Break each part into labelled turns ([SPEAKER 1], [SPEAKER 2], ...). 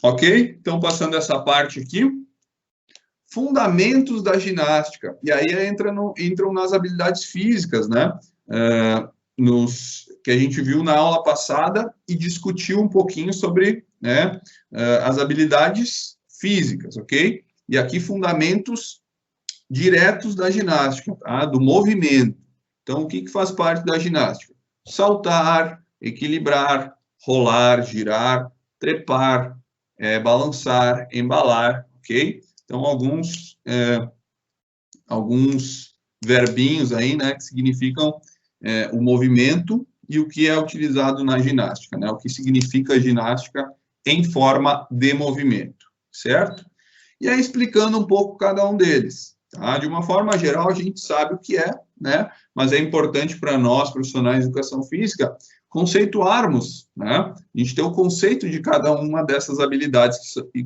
[SPEAKER 1] Ok? Então, passando essa parte aqui, fundamentos da ginástica. E aí entram nas habilidades físicas, né? Que a gente viu na aula passada e discutiu um pouquinho sobre, né, as habilidades físicas, ok? E aqui fundamentos diretos da ginástica, tá? Do movimento. Então, o que faz parte da ginástica? Saltar, equilibrar, rolar, girar, trepar, balançar, embalar, ok? Então, alguns verbinhos aí, né, que significam o movimento e o que é utilizado na ginástica, né? O que significa ginástica em forma de movimento, certo? E aí, explicando um pouco cada um deles, tá? De uma forma geral, a gente sabe o que é, né? Mas é importante para nós, profissionais de educação física, conceituarmos, né? A gente ter o conceito de cada uma dessas habilidades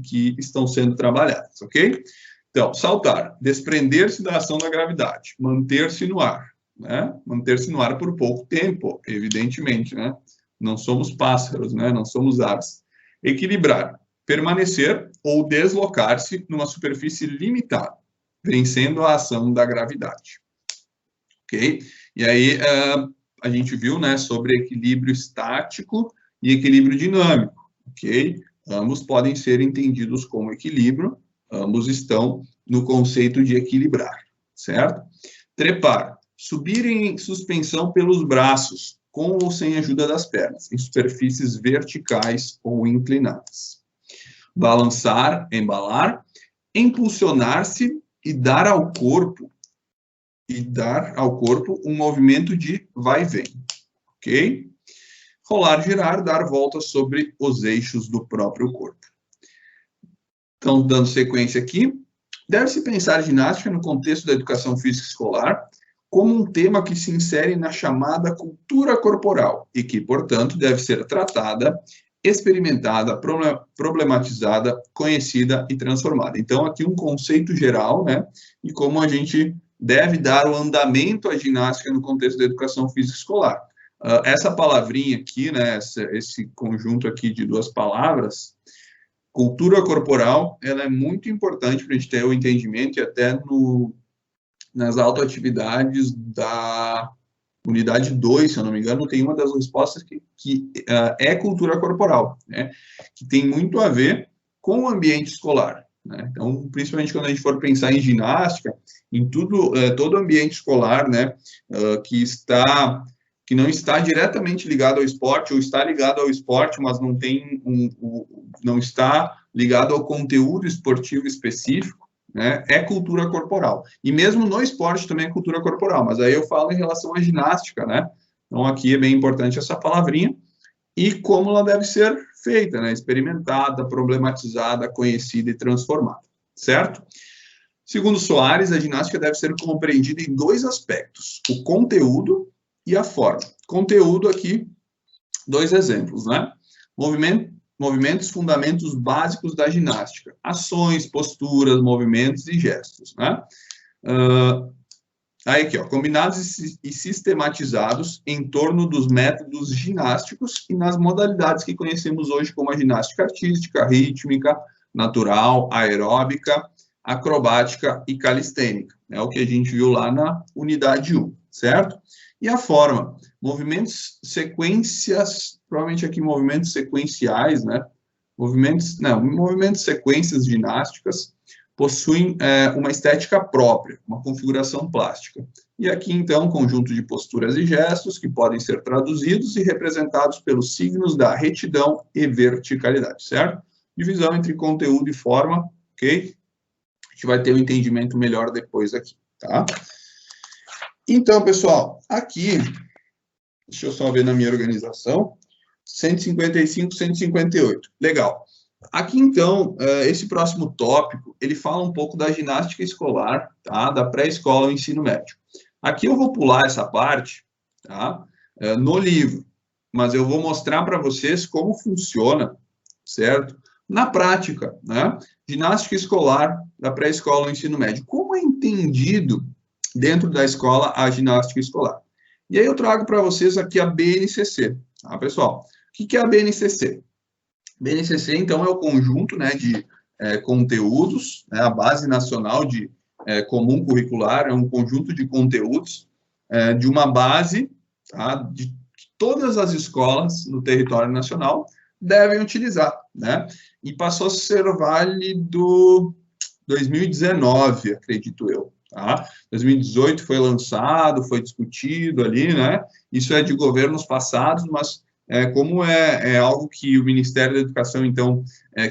[SPEAKER 1] que estão sendo trabalhadas, ok? Então, saltar, desprender-se da ação da gravidade, manter-se no ar, né? Manter-se no ar por pouco tempo, evidentemente, né? Não somos pássaros, né? Não somos aves. Equilibrar, permanecer ou deslocar-se numa superfície limitada, vencendo a ação da gravidade. Ok? E aí, a gente viu, né, sobre equilíbrio estático e equilíbrio dinâmico, ok? Ambos podem ser entendidos como equilíbrio, ambos estão no conceito de equilibrar, certo? Trepar, subir em suspensão pelos braços, com ou sem ajuda das pernas, em superfícies verticais ou inclinadas. Balançar, embalar, impulsionar-se e dar ao corpo um movimento de vai e vem, ok? Rolar, girar, dar voltas sobre os eixos do próprio corpo. Então, dando sequência aqui, deve-se pensar ginástica no contexto da educação física escolar como um tema que se insere na chamada cultura corporal e que, portanto, deve ser tratada, experimentada, problematizada, conhecida e transformada. Então, aqui um conceito geral, né, e como a gente deve dar o andamento à ginástica no contexto da educação física escolar. Essa palavrinha aqui, né, esse conjunto aqui de duas palavras, cultura corporal, ela é muito importante para a gente ter o entendimento e até nas autoatividades da unidade 2, se eu não me engano, tem uma das respostas que é cultura corporal, né, que tem muito a ver com o ambiente escolar. Né? Então, principalmente quando a gente for pensar em ginástica, em todo ambiente escolar, né, que não está diretamente ligado ao esporte, ou está ligado ao esporte, mas não está ligado ao conteúdo esportivo específico, né, é cultura corporal. E mesmo no esporte também é cultura corporal, mas aí eu falo em relação à ginástica, né? Então, aqui é bem importante essa palavrinha, e como ela deve ser feita, né? Experimentada, problematizada, conhecida e transformada, certo? Segundo Soares, a ginástica deve ser compreendida em dois aspectos, o conteúdo e a forma. Conteúdo aqui, dois exemplos, né? Movimentos, fundamentos básicos da ginástica, ações, posturas, movimentos e gestos, né? Aí aqui, ó, combinados e sistematizados em torno dos métodos ginásticos e nas modalidades que conhecemos hoje como a ginástica artística, rítmica, natural, aeróbica, acrobática e calistênica. É o que a gente viu lá na unidade 1, certo? E a forma, movimentos sequências, provavelmente aqui movimentos sequenciais, né? Movimentos sequências ginásticas possuem uma estética própria, uma configuração plástica. E aqui, então, um conjunto de posturas e gestos que podem ser traduzidos e representados pelos signos da retidão e verticalidade, certo? Divisão entre conteúdo e forma, ok? A gente vai ter um entendimento melhor depois aqui, tá? Então, pessoal, aqui, deixa eu só ver na minha organização, 155, 158, legal. Aqui, então, esse próximo tópico, ele fala um pouco da ginástica escolar, tá? Da pré-escola ao ensino médio. Aqui eu vou pular essa parte, tá? No livro, mas eu vou mostrar para vocês como funciona, certo? Na prática, né? Ginástica escolar da pré-escola ao ensino médio. Como é entendido dentro da escola a ginástica escolar? E aí eu trago para vocês aqui a BNCC, tá, pessoal? O que é a BNCC? BNCC, então, é o conjunto, né, de conteúdos, né, a Base Nacional de Comum Curricular, é um conjunto de conteúdos de uma base, tá, de todas as escolas no território nacional devem utilizar, né? E passou a ser válido 2019, acredito eu, tá? 2018 foi lançado, foi discutido ali, né? Isso é de governos passados, mas como é algo que o Ministério da Educação, então,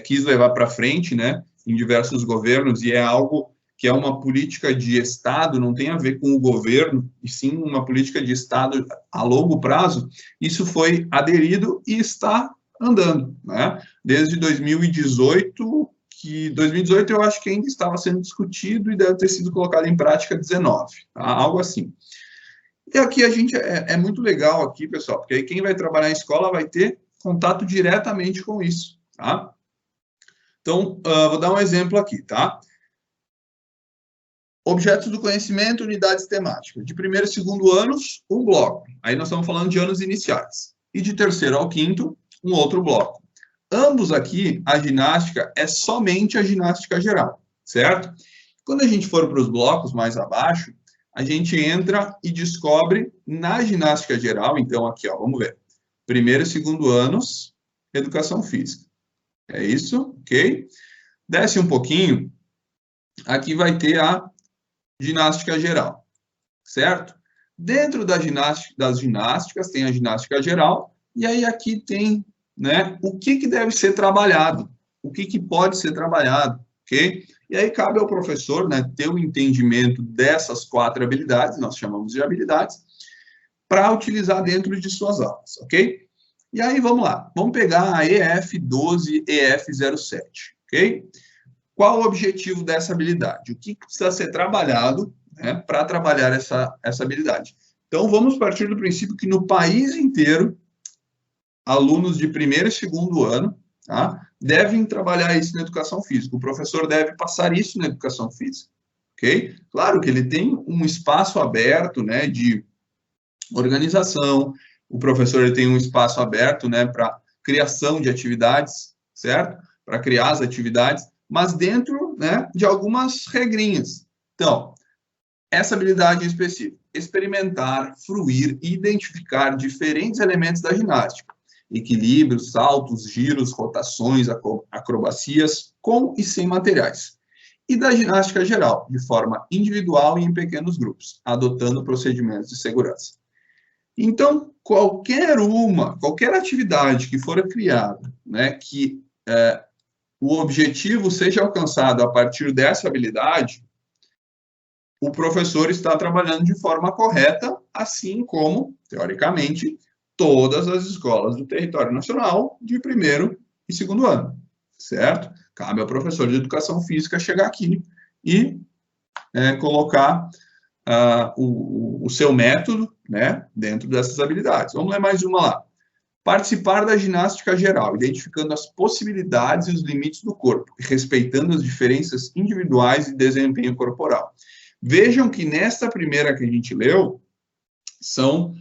[SPEAKER 1] quis levar para frente, né, em diversos governos, e é algo que é uma política de Estado, não tem a ver com o governo, e sim uma política de Estado a longo prazo, isso foi aderido e está andando, né? Desde 2018, que 2018 eu acho que ainda estava sendo discutido e deve ter sido colocado em prática 19, tá? Algo assim. E aqui a gente é muito legal aqui, pessoal, porque aí quem vai trabalhar em escola vai ter contato diretamente com isso, tá? Então, vou dar um exemplo aqui, tá? Objetos do conhecimento, unidades temáticas. De primeiro e segundo anos, um bloco. Aí nós estamos falando de anos iniciais. E de terceiro ao quinto, um outro bloco. Ambos aqui, a ginástica é somente a ginástica geral, certo? Quando a gente for para os blocos mais abaixo, a gente entra e descobre na ginástica geral, então aqui, ó, vamos ver. Primeiro e segundo anos, educação física. É isso, ok? Desce um pouquinho, aqui vai ter a ginástica geral, certo? Dentro das ginásticas tem a ginástica geral, e aí aqui tem, né, o que deve ser trabalhado, o que pode ser trabalhado, ok? E aí cabe ao professor, né, ter o entendimento dessas 4 habilidades, nós chamamos de habilidades, para utilizar dentro de suas aulas, ok? E aí vamos lá, vamos pegar a EF12, EF07, ok? Qual o objetivo dessa habilidade? O que precisa ser trabalhado, né, para trabalhar essa habilidade? Então, vamos partir do princípio que no país inteiro, alunos de primeiro e segundo ano, tá, devem trabalhar isso na educação física. O professor deve passar isso na educação física, ok? Claro que ele tem um espaço aberto, né, de organização, o professor ele tem um espaço aberto, né, para criação de atividades, certo? Para criar as atividades, mas dentro, né, de algumas regrinhas. Então, essa habilidade em específico, experimentar, fruir e identificar diferentes elementos da ginástica, equilíbrios, saltos, giros, rotações, acrobacias, com e sem materiais. E da ginástica geral, de forma individual e em pequenos grupos, adotando procedimentos de segurança. Então, qualquer atividade que for criada, né, que o objetivo seja alcançado a partir dessa habilidade, o professor está trabalhando de forma correta, assim como, teoricamente, todas as escolas do território nacional de primeiro e segundo ano, certo? Cabe ao professor de educação física chegar aqui e colocar o seu método, né, dentro dessas habilidades. Vamos ler mais uma lá. Participar da ginástica geral, identificando as possibilidades e os limites do corpo, respeitando as diferenças individuais de desempenho corporal. Vejam que nesta primeira que a gente leu, são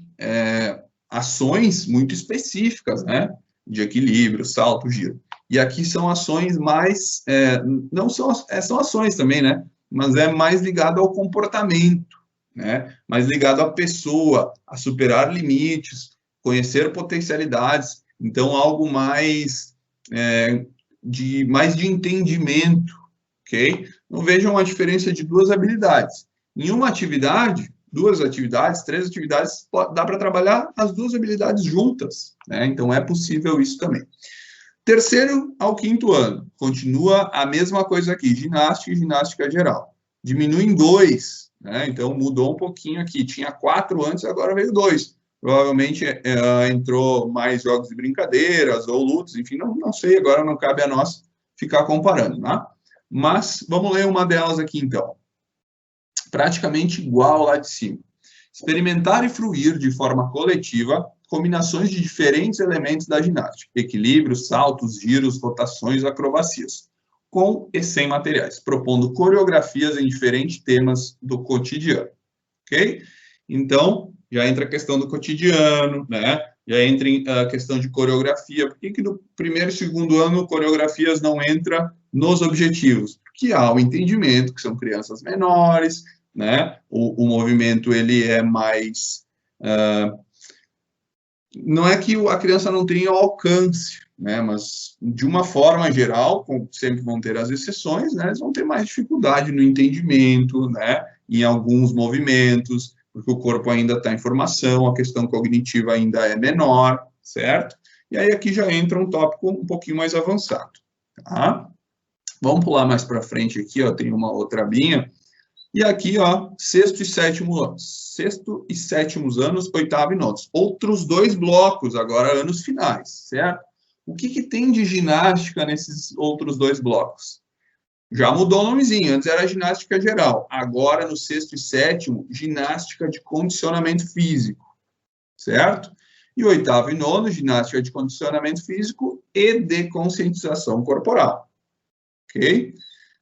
[SPEAKER 1] ações muito específicas, né, de equilíbrio, salto, giro. E aqui são ações mais, não são ações também, né, mas é mais ligado ao comportamento, né, mais ligado à pessoa, a superar limites, conhecer potencialidades, então algo mais de entendimento, ok? Então vejam a diferença de 2 habilidades. Em uma atividade, 2 atividades, 3 atividades, dá para trabalhar as 2 habilidades juntas, né? Então é possível isso também. Terceiro ao quinto ano, continua a mesma coisa aqui, ginástica e ginástica geral. Diminui em 2, né? Então mudou um pouquinho aqui, tinha 4 antes, agora veio 2. Provavelmente entrou mais jogos de brincadeiras ou lutas, enfim, não sei, agora não cabe a nós ficar comparando, tá? Mas vamos ler uma delas aqui, então. Praticamente igual lá de cima. Experimentar e fruir de forma coletiva combinações de diferentes elementos da ginástica, equilíbrios, saltos, giros, rotações, acrobacias, com e sem materiais, propondo coreografias em diferentes temas do cotidiano, ok? Então, já entra a questão do cotidiano, né? Já entra em questão de coreografia. Por que no primeiro e segundo ano coreografias não entra nos objetivos? Porque há o entendimento que são crianças menores, né? O movimento ele é mais... não é que a criança não tenha alcance, né? Mas, de uma forma geral, sempre vão ter as exceções, né? Eles vão ter mais dificuldade no entendimento, né? Em alguns movimentos, porque o corpo ainda está em formação, a questão cognitiva ainda é menor, certo? E aí aqui já entra um tópico um pouquinho mais avançado, tá? Vamos pular mais para frente aqui, ó, tem uma outra abinha. E aqui, ó, sexto e sétimos anos, oitavo e nono. Outros 2 blocos, agora anos finais, certo? O que tem de ginástica nesses outros 2 blocos? Já mudou o nomezinho, antes era ginástica geral. Agora, no sexto e sétimo, ginástica de condicionamento físico, certo? E oitavo e nono, ginástica de condicionamento físico e de conscientização corporal, ok?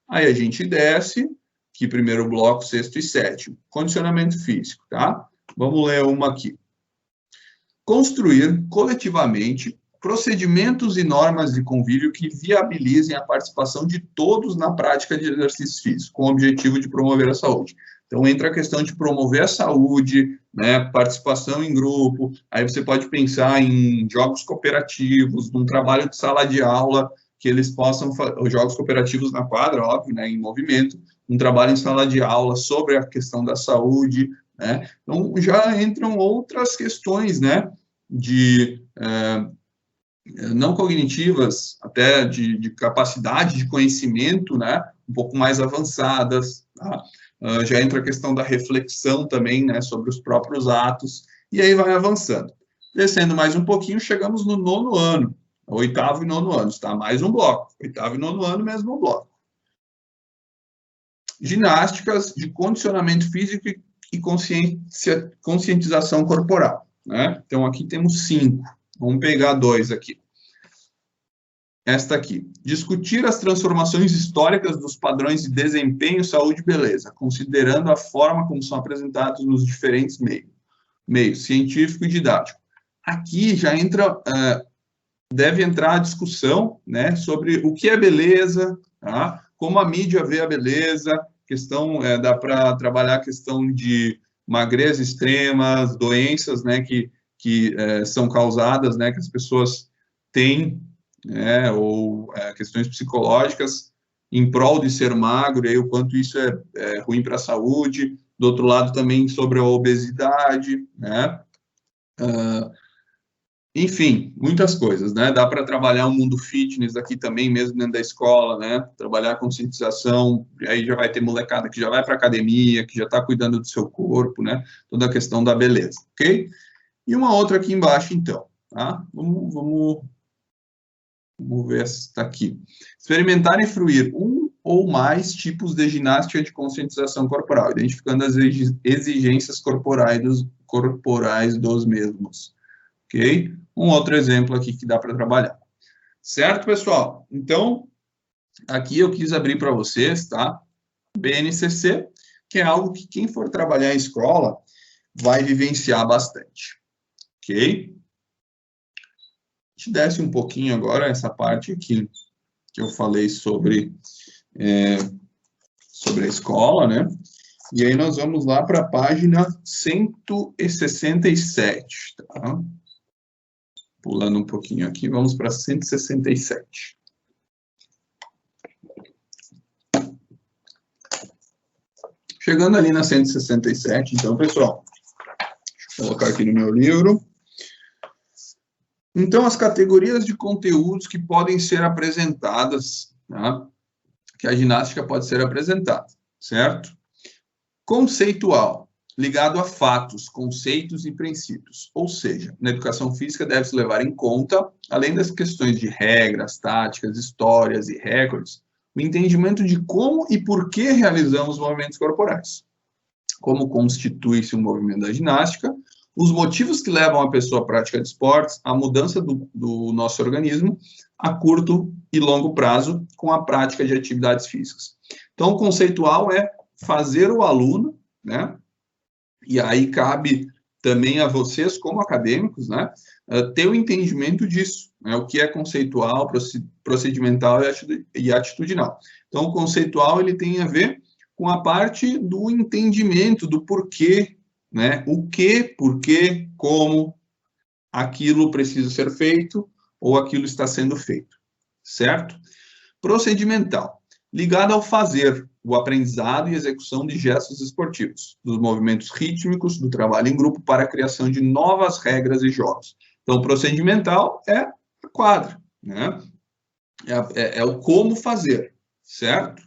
[SPEAKER 1] Aí a gente desce... que primeiro bloco, sexto e sétimo. Condicionamento físico, tá? Vamos ler uma aqui. Construir coletivamente procedimentos e normas de convívio que viabilizem a participação de todos na prática de exercício físico, com o objetivo de promover a saúde. Então, entra a questão de promover a saúde, né, participação em grupo, aí você pode pensar em jogos cooperativos, num trabalho de sala de aula, que eles possam, os jogos cooperativos na quadra, óbvio, né, em movimento, um trabalho em sala de aula sobre a questão da saúde, né? Então, já entram outras questões, né, de não cognitivas, até de capacidade de conhecimento, né, um pouco mais avançadas, tá? Já entra a questão da reflexão também, né, sobre os próprios atos, e aí vai avançando. Descendo mais um pouquinho, chegamos no 9º ano, 8º e 9º anos, tá? Mais um bloco, 8º e 9º ano, mesmo bloco. Ginásticas de condicionamento físico e conscientização corporal, né? Então, aqui temos 5. Vamos pegar 2 aqui. Esta aqui. Discutir as transformações históricas dos padrões de desempenho, saúde e beleza, considerando a forma como são apresentados nos diferentes meios científico e didático. Aqui já entra, deve entrar a discussão, né, sobre o que é beleza, tá? Como a mídia vê a beleza, questão, dá para trabalhar a questão de magreza extrema, doenças, né, que são causadas, né, que as pessoas têm, né, ou questões psicológicas em prol de ser magro, e aí o quanto isso é ruim para a saúde. Do outro lado, também sobre a obesidade, né, enfim, muitas coisas, né? Dá para trabalhar o mundo fitness aqui também, mesmo dentro da escola, né? Trabalhar a conscientização, aí já vai ter molecada que já vai para academia, que já está cuidando do seu corpo, né? Toda a questão da beleza, ok? E uma outra aqui embaixo, então, tá? Vamos ver se está aqui. Experimentar e fruir um ou mais tipos de ginástica de conscientização corporal, identificando as exigências corporais dos mesmos. Ok? Um outro exemplo aqui que dá para trabalhar. Certo, pessoal? Então, aqui eu quis abrir para vocês, tá? BNCC, que é algo que quem for trabalhar em escola vai vivenciar bastante. Ok? A gente desce um pouquinho agora essa parte aqui que eu falei sobre a escola, né? E aí nós vamos lá para a página 167, tá? Pulando um pouquinho aqui, vamos para 167. Chegando ali na 167, então, pessoal, deixa eu colocar aqui no meu livro. Então, as categorias de conteúdos que podem ser apresentadas, tá? Que a ginástica pode ser apresentada, certo? Conceitual, ligado a fatos, conceitos e princípios. Ou seja, na educação física deve-se levar em conta, além das questões de regras, táticas, histórias e recordes, o entendimento de como e por que realizamos movimentos corporais. Como constitui-se um movimento da ginástica, os motivos que levam a pessoa à prática de esportes, a mudança do nosso organismo a curto e longo prazo com a prática de atividades físicas. Então, o conceitual é fazer o aluno, né? E aí cabe também a vocês, como acadêmicos, né, ter o entendimento disso, né, o que é conceitual, procedimental e atitudinal. Então, o conceitual, ele tem a ver com a parte do entendimento, do porquê, né, o que, porquê, como aquilo precisa ser feito ou aquilo está sendo feito, certo? Procedimental, ligado ao fazer, o aprendizado e execução de gestos esportivos, dos movimentos rítmicos, do trabalho em grupo para a criação de novas regras e jogos. Então, procedimental é a quadra, né? É o como fazer, certo?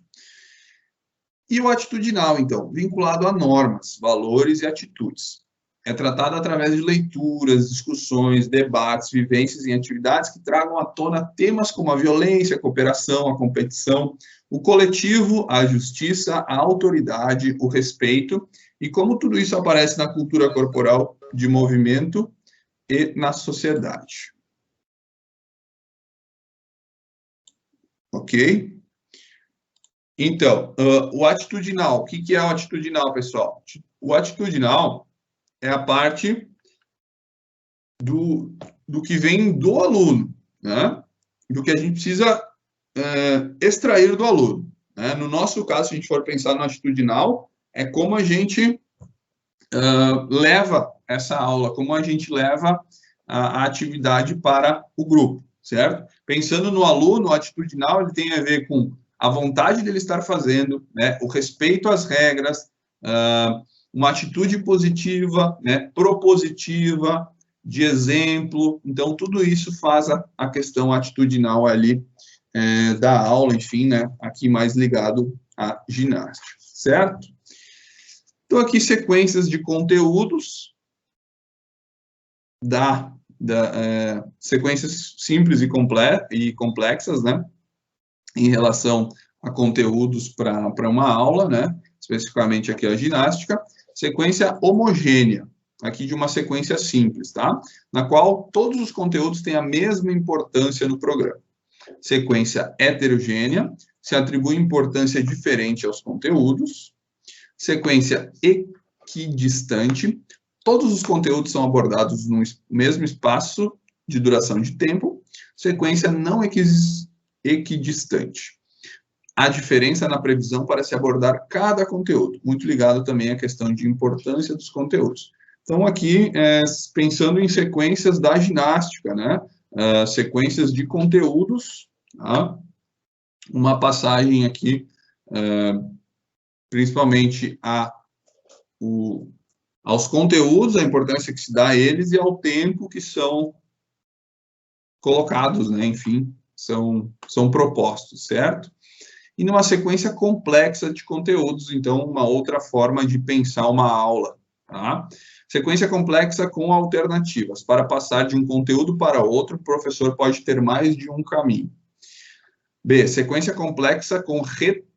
[SPEAKER 1] E o atitudinal, então, vinculado a normas, valores e atitudes. É tratado através de leituras, discussões, debates, vivências em atividades que tragam à tona temas como a violência, a cooperação, a competição, o coletivo, a justiça, a autoridade, o respeito, e como tudo isso aparece na cultura corporal de movimento e na sociedade. Ok? Então, o atitudinal. O que é o atitudinal, pessoal? O atitudinal é a parte do que vem do aluno, né? Do que a gente precisa extrair do aluno, né? No nosso caso, se a gente for pensar no atitudinal, é como a gente leva essa aula, como a gente leva a atividade para o grupo, certo? Pensando no aluno, o atitudinal ele tem a ver com a vontade dele estar fazendo, né? O respeito às regras, uma atitude positiva, né? Propositiva, de exemplo. Então, tudo isso faz a questão atitudinal ali da aula, enfim, né? Aqui mais ligado à ginástica, certo? Então, aqui sequências de conteúdos sequências simples e complexas, né? Em relação a conteúdos para uma aula, né? Especificamente aqui a ginástica. Sequência homogênea, aqui de uma sequência simples, tá? Na qual todos os conteúdos têm a mesma importância no programa. Sequência heterogênea, se atribui importância diferente aos conteúdos. Sequência equidistante, todos os conteúdos são abordados no mesmo espaço de duração de tempo. Sequência não equidistante. A diferença na previsão para se abordar cada conteúdo, muito ligado também à questão de importância dos conteúdos. Então, aqui, pensando em sequências da ginástica, né? Sequências de conteúdos, tá? Uma passagem aqui, principalmente aos conteúdos, a importância que se dá a eles e ao tempo que são colocados, né? Enfim, são propostos, certo? E numa sequência complexa de conteúdos, então, uma outra forma de pensar uma aula, tá? Sequência complexa com alternativas. Para passar de um conteúdo para outro, o professor pode ter mais de um caminho. B, sequência complexa com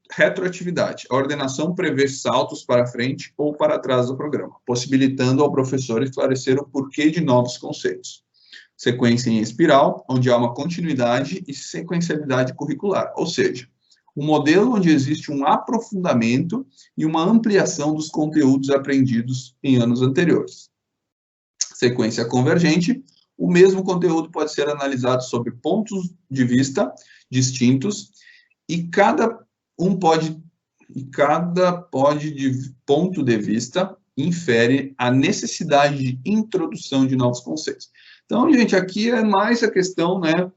[SPEAKER 1] retroatividade. A ordenação prevê saltos para frente ou para trás do programa, possibilitando ao professor esclarecer o porquê de novos conceitos. Sequência em espiral, onde há uma continuidade e sequencialidade curricular, ou seja, um modelo onde existe um aprofundamento e uma ampliação dos conteúdos aprendidos em anos anteriores. Sequência convergente, o mesmo conteúdo pode ser analisado sob pontos de vista distintos e cada ponto de vista infere a necessidade de introdução de novos conceitos. Então, gente, aqui é mais a questão, né,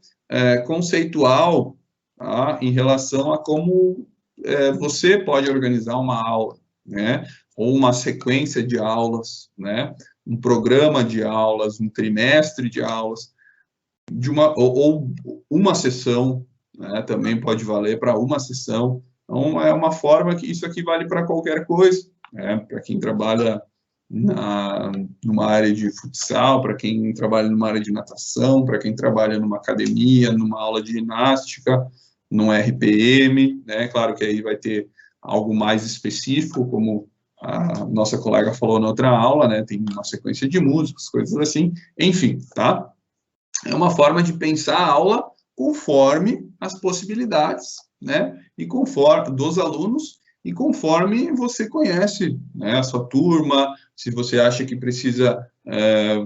[SPEAKER 1] conceitual, tá, em relação a como você pode organizar uma aula, né, ou uma sequência de aulas, né, um programa de aulas, um trimestre de aulas, ou uma sessão, né, também pode valer para uma sessão. Então, é uma forma que isso aqui vale para qualquer coisa, né, para quem trabalha numa área de futsal, para quem trabalha numa área de natação, para quem trabalha numa academia, numa aula de ginástica, num RPM, né? Claro que aí vai ter algo mais específico, como a nossa colega falou na outra aula, né? Tem uma sequência de músicas, coisas assim, enfim, tá? É uma forma de pensar a aula conforme as possibilidades, né? E conforme dos alunos, e conforme você conhece, né, a sua turma, se você acha que precisa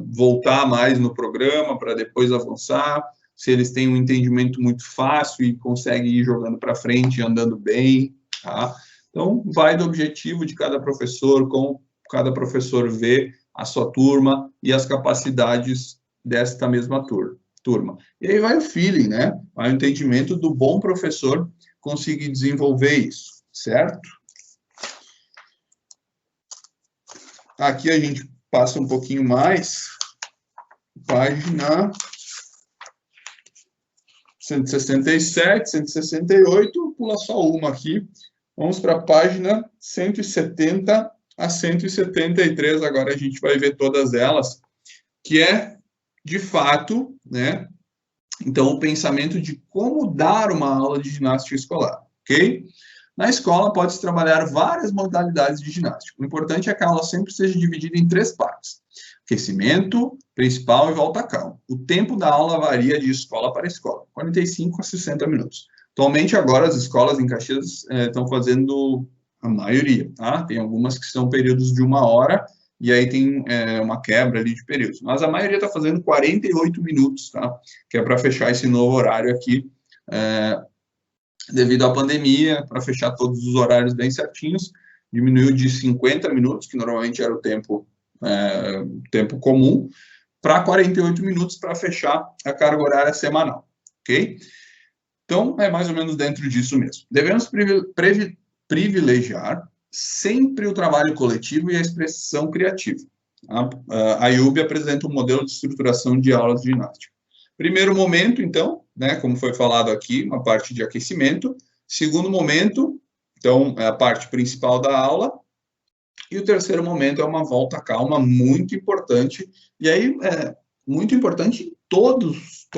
[SPEAKER 1] voltar mais no programa para depois avançar, se eles têm um entendimento muito fácil e conseguem ir jogando para frente, andando bem, tá? Então, vai do objetivo de cada professor, como cada professor vê a sua turma e as capacidades desta mesma turma. E aí vai o feeling, né? Vai o entendimento do bom professor conseguir desenvolver isso, certo? Aqui a gente passa um pouquinho mais, página 167, 168, pula só uma aqui. Vamos para a página 170 a 173, agora a gente vai ver todas elas, que é, de fato, né? Então, o pensamento de como dar uma aula de ginástica escolar, ok? Na escola, pode-se trabalhar várias modalidades de ginástica. O importante é que a aula sempre seja dividida em 3 partes: aquecimento, principal e volta calma. O tempo da aula varia de escola para escola, 45 a 60 minutos. Atualmente, agora, as escolas em Caxias estão fazendo a maioria, tá? Tem algumas que são períodos de 1 hora, e aí tem uma quebra ali de períodos. Mas a maioria está fazendo 48 minutos, tá? Que é para fechar esse novo horário aqui, devido à pandemia, para fechar todos os horários bem certinhos, diminuiu de 50 minutos, que normalmente era o tempo comum, para 48 minutos para fechar a carga horária semanal, ok? Então, é mais ou menos dentro disso mesmo. Devemos privilegiar sempre o trabalho coletivo e a expressão criativa. A IUB apresenta um modelo de estruturação de aulas de ginástica. Primeiro momento, então, né, como foi falado aqui, uma parte de aquecimento. Segundo momento, então, é a parte principal da aula. E o terceiro momento é uma volta calma, muito importante. E aí, muito importante em todos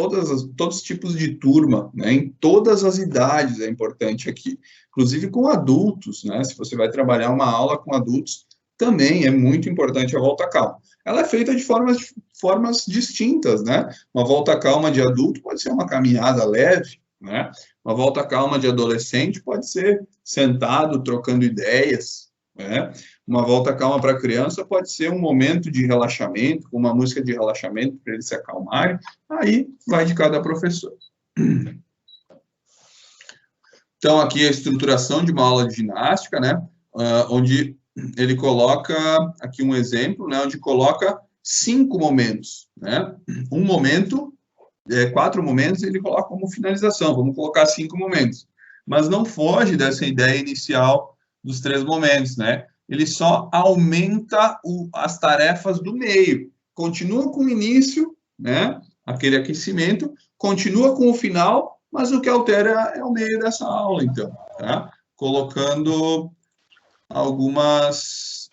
[SPEAKER 1] os tipos de turma, né? Em todas as idades é importante aqui. Inclusive com adultos, né? Se você vai trabalhar uma aula com adultos, também é muito importante a volta calma. Ela é feita de formas distintas, né? Uma volta calma de adulto pode ser uma caminhada leve, né? Uma volta calma de adolescente pode ser sentado, trocando ideias, né? Uma volta calma para criança pode ser um momento de relaxamento, com uma música de relaxamento para eles se acalmarem. Aí vai de cada professor. Então, aqui a estruturação de uma aula de ginástica, né? Onde ele coloca aqui um exemplo, né? Onde coloca 5 momentos, né? Um momento, 4 momentos, ele coloca como finalização. Vamos colocar 5 momentos. Mas não foge dessa ideia inicial dos 3 momentos, né? Ele só aumenta as tarefas do meio. Continua com o início, né? Aquele aquecimento, continua com o final, mas o que altera é o meio dessa aula, então, tá? Colocando algumas...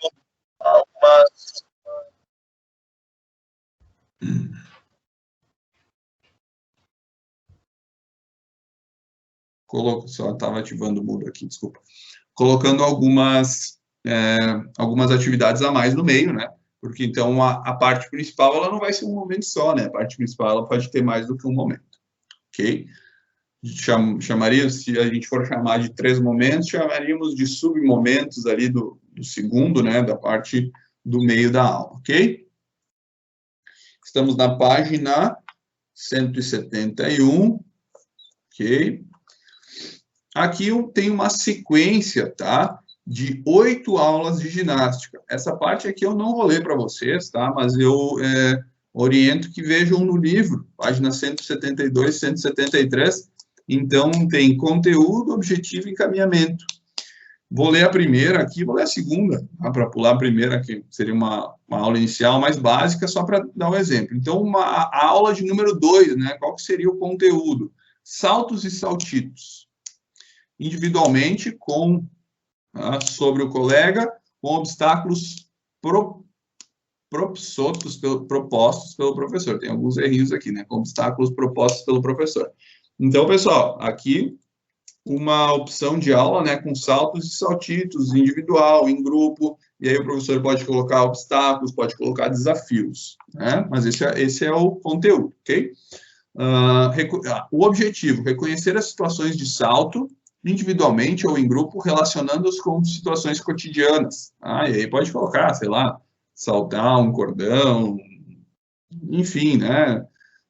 [SPEAKER 1] Só estava ativando o mudo aqui, desculpa. Colocando algumas atividades a mais no meio, né? Porque, então, a parte principal, ela não vai ser um momento só, né? A parte principal, ela pode ter mais do que um momento, ok? Chamaria, se a gente for chamar de 3 momentos, chamaríamos de submomentos ali do segundo, né? Da parte do meio da aula, ok? Estamos na página 171, ok? Aqui eu tenho uma sequência, tá? De 8 aulas de ginástica. Essa parte aqui eu não vou ler para vocês, tá? Mas eu oriento que vejam no livro, página 172, 173. Então, tem conteúdo, objetivo e encaminhamento. Vou ler a primeira aqui, vou ler a segunda, tá? Para pular a primeira, que seria uma aula inicial mais básica, só para dar um exemplo. Então, a aula de número 2, né? Qual que seria o conteúdo? Saltos e saltitos. Individualmente, sobre o colega, com obstáculos propostos pelo professor. Tem alguns errinhos aqui, né? Com obstáculos propostos pelo professor. Então, pessoal, aqui uma opção de aula, né? Com saltos e saltitos, individual, em grupo, e aí o professor pode colocar obstáculos, pode colocar desafios, né? Mas esse é o conteúdo, ok? O objetivo, reconhecer as situações de salto, individualmente ou em grupo, relacionando-os com situações cotidianas. E aí pode colocar, sei lá, saltar um cordão, enfim, né?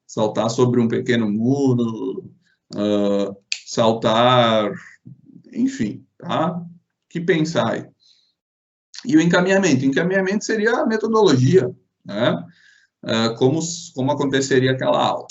[SPEAKER 1] Saltar sobre um pequeno muro, saltar, enfim, tá? O que pensar aí? E o encaminhamento? Encaminhamento seria a metodologia, né? Como aconteceria aquela aula.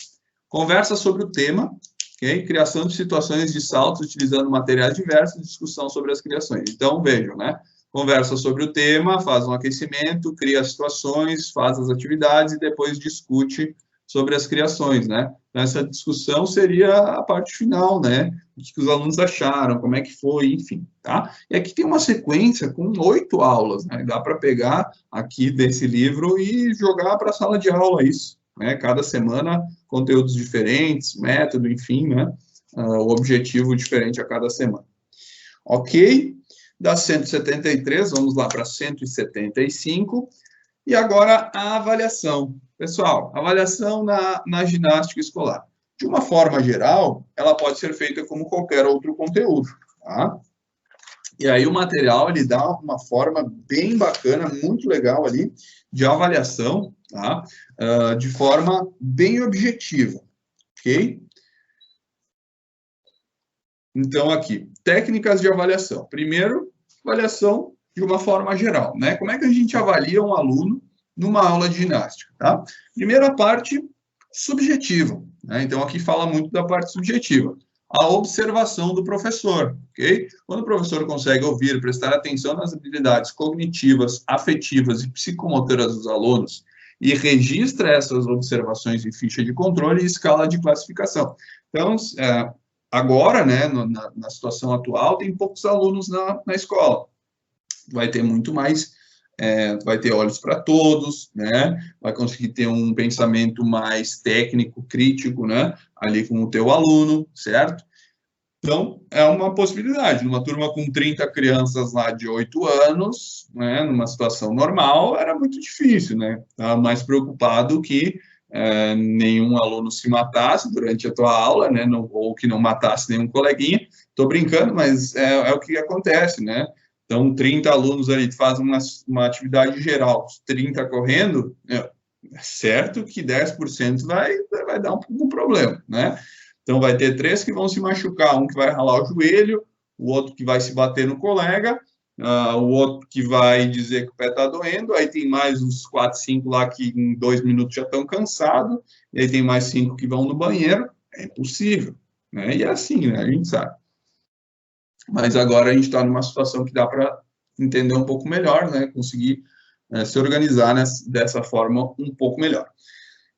[SPEAKER 1] Conversa sobre o tema, okay? Criação de situações de saltos utilizando materiais diversos, discussão sobre as criações. Então, vejam, né? Conversa sobre o tema, faz um aquecimento, cria as situações, faz as atividades e depois discute sobre as criações, né? Então, essa discussão seria a parte final, né? O que os alunos acharam, como é que foi, enfim, tá? E aqui tem uma sequência com 8 aulas, né? Dá para pegar aqui desse livro e jogar para a sala de aula isso, né? Cada semana, conteúdos diferentes, método, enfim, né? O objetivo diferente a cada semana. Ok? Das 173, vamos lá para 175. E agora a avaliação. Pessoal, avaliação na ginástica escolar. De uma forma geral, ela pode ser feita como qualquer outro conteúdo, tá? E aí o material, ele dá uma forma bem bacana, muito legal ali, de avaliação, tá? De forma bem objetiva, ok? Então, aqui, técnicas de avaliação. Primeiro, avaliação de uma forma geral, né? Como é que a gente avalia um aluno numa aula de ginástica, tá? Primeira parte, subjetiva, né? Então, aqui fala muito da parte subjetiva. A observação do professor, ok? Quando o professor consegue ouvir, prestar atenção nas habilidades cognitivas, afetivas e psicomotoras dos alunos e registra essas observações em ficha de controle e escala de classificação. Então, agora, né, na situação atual, tem poucos alunos na escola. Vai ter muito mais, vai ter olhos para todos, né? Vai conseguir ter um pensamento mais técnico, crítico, né? Ali com o teu aluno, certo? Então, é uma possibilidade. Numa turma com 30 crianças lá de 8 anos, né, numa situação normal, era muito difícil, né? Estava mais preocupado que nenhum aluno se matasse durante a tua aula, né? Não, ou que não matasse nenhum coleguinha. Estou brincando, mas é o que acontece, né? Então, 30 alunos ali fazem uma atividade geral, 30 correndo, é certo que 10% vai dar um problema, né? Então, vai ter 3 que vão se machucar, um que vai ralar o joelho, o outro que vai se bater no colega, o outro que vai dizer que o pé está doendo, aí tem mais uns 4, 5 lá que em 2 minutos já estão cansados, e aí tem mais 5 que vão no banheiro, é impossível, né? E é assim, né? A gente sabe. Mas agora a gente está numa situação que dá para entender um pouco melhor, né? Conseguir se organizar dessa forma um pouco melhor.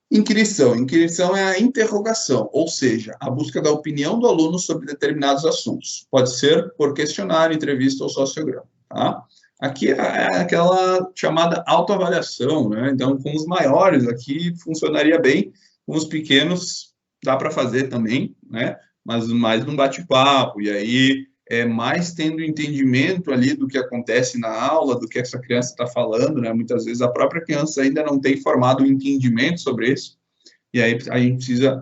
[SPEAKER 1] Inquirição. Inquirição é a interrogação, ou seja, a busca da opinião do aluno sobre determinados assuntos. Pode ser por questionário, entrevista ou sociograma, tá? Aqui é aquela chamada autoavaliação, né? Então, com os maiores aqui funcionaria bem, com os pequenos dá para fazer também, né? Mas mais num bate-papo, e aí mais tendo entendimento ali do que acontece na aula, do que essa criança está falando, né? Muitas vezes a própria criança ainda não tem formado um entendimento sobre isso, e aí a gente precisa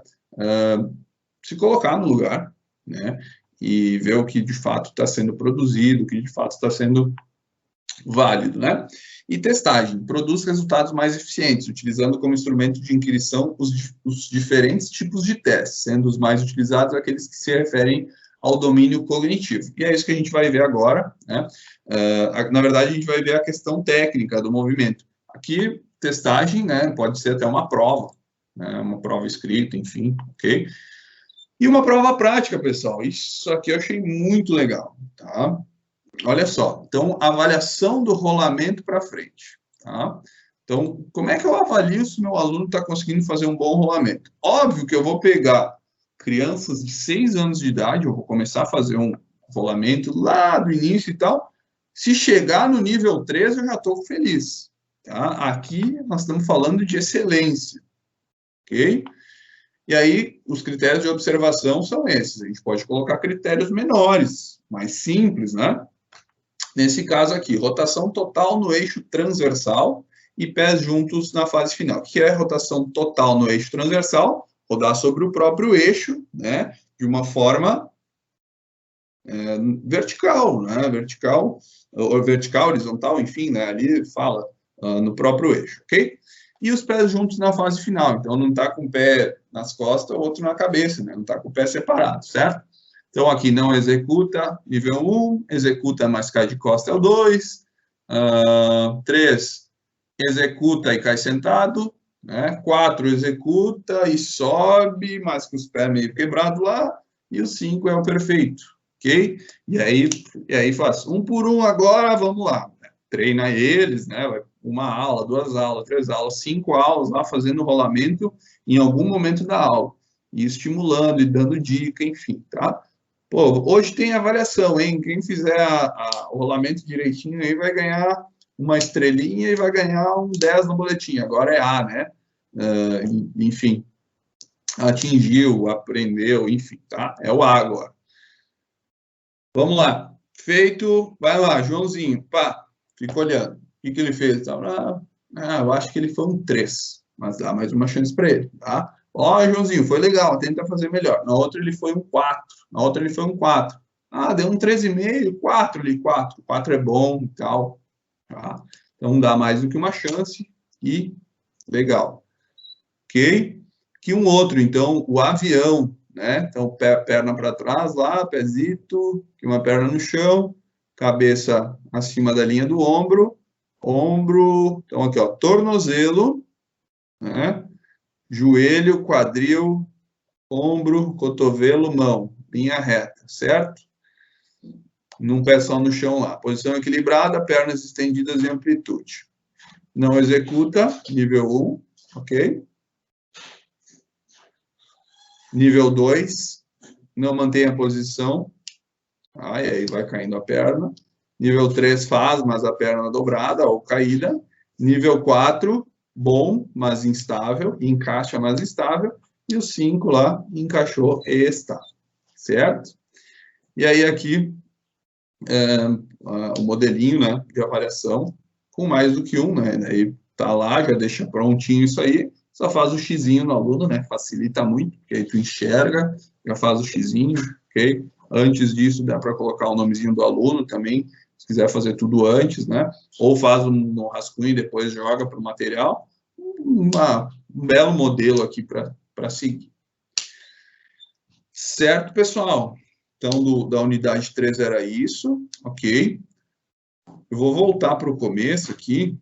[SPEAKER 1] se colocar no lugar, né? E ver o que de fato está sendo produzido, o que de fato está sendo válido, né? E testagem, produz resultados mais eficientes, utilizando como instrumento de inquirição os diferentes tipos de testes, sendo os mais utilizados aqueles que se referem ao domínio cognitivo. E é isso que a gente vai ver agora, né? Na verdade, a gente vai ver a questão técnica do movimento. Aqui, testagem, né? Pode ser até uma prova, né? Uma prova escrita, enfim, ok? E uma prova prática, pessoal. Isso aqui eu achei muito legal, tá? Olha só, então, avaliação do rolamento para frente, tá? Então, como é que eu avalio se meu aluno está conseguindo fazer um bom rolamento? Óbvio que eu vou pegar crianças de 6 anos de idade, eu vou começar a fazer um rolamento lá do início e tal. Se chegar no nível 3, eu já estou feliz, tá? Aqui nós estamos falando de excelência, ok? E aí, os critérios de observação são esses. A gente pode colocar critérios menores, mais simples, né? Nesse caso aqui, rotação total no eixo transversal e pés juntos na fase final. O que é rotação total no eixo transversal? Rodar sobre o próprio eixo, né, de uma forma vertical, né, vertical, ou vertical, horizontal, enfim, né, ali fala no próprio eixo, ok? E os pés juntos na fase final, então não está com o pé nas costas, o outro na cabeça, né? Não está com o pé separado, certo? Então aqui não executa, nível 1, executa, mas cai de costa é o 2, 3, executa e cai sentado, né? 4, executa e sobe, mas com os pés meio quebrados lá, e o 5 é o perfeito, ok? E aí faz um por um agora, vamos lá. Treina eles, né? Uma aula, 2 aulas, 3 aulas, 5 aulas lá fazendo rolamento em algum momento da aula. E estimulando e dando dica, enfim, tá? Pô, hoje tem avaliação, hein? Quem fizer o rolamento direitinho aí vai ganhar uma estrelinha e vai ganhar um 10 no boletim. Agora é A, né? Enfim, atingiu, aprendeu, enfim, tá? É o A agora. Vamos lá. Feito. Vai lá, Joãozinho. Pá, fica olhando. O que ele fez? Eu acho que ele foi um 3, mas dá mais uma chance para ele, tá? Ó, Joãozinho, foi legal, tenta fazer melhor. Na outra ele foi um 4, na outra ele foi um 4. Ah, deu um 3,5, 4 ali, 4. 4 é bom e tal, tá? Então dá mais do que uma chance e legal. Ok? Que um outro, então, o avião, né? Então, perna para trás lá, pezito, uma perna no chão, cabeça acima da linha do ombro, então aqui, ó, tornozelo, né? Joelho, quadril, ombro, cotovelo, mão, linha reta, certo? Num pé só no chão lá. Posição equilibrada, pernas estendidas em amplitude. Não executa, nível 1, ok? Nível 2, não mantém a posição, e aí vai caindo a perna. Nível 3 faz, mas a perna dobrada ou caída. Nível 4, bom, mas instável, encaixa, mas instável. E o 5 lá, encaixou e está, certo? E aí aqui, o modelinho, né, de avaliação, com mais do que um, né? Aí tá lá, já deixa prontinho isso aí, só faz o xizinho no aluno, né? Facilita muito, porque aí tu enxerga, já faz o xizinho, ok? Antes disso, dá para colocar o nomezinho do aluno também, se quiser fazer tudo antes, né? Ou faz um rascunho e depois joga para o material. Um belo modelo aqui para seguir. Certo, pessoal? Então, da unidade 3 era isso, ok? Eu vou voltar para o começo aqui,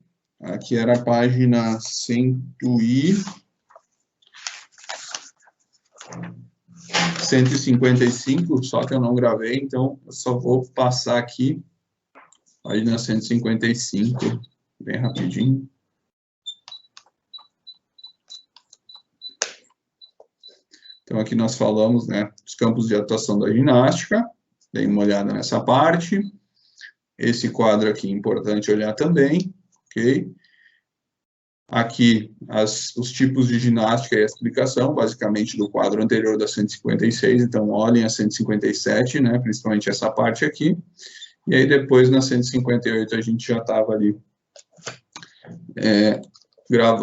[SPEAKER 1] que era a página 155, só que eu não gravei, então eu só vou passar aqui, página 155, bem rapidinho. Então, aqui nós falamos, né, dos campos de atuação da ginástica, dei uma olhada nessa parte. Esse quadro aqui é importante olhar também, ok? Aqui, os tipos de ginástica e a explicação, basicamente, do quadro anterior da 156, então, olhem a 157, né, principalmente essa parte aqui. E aí, depois, na 158, a gente já estava ali gravando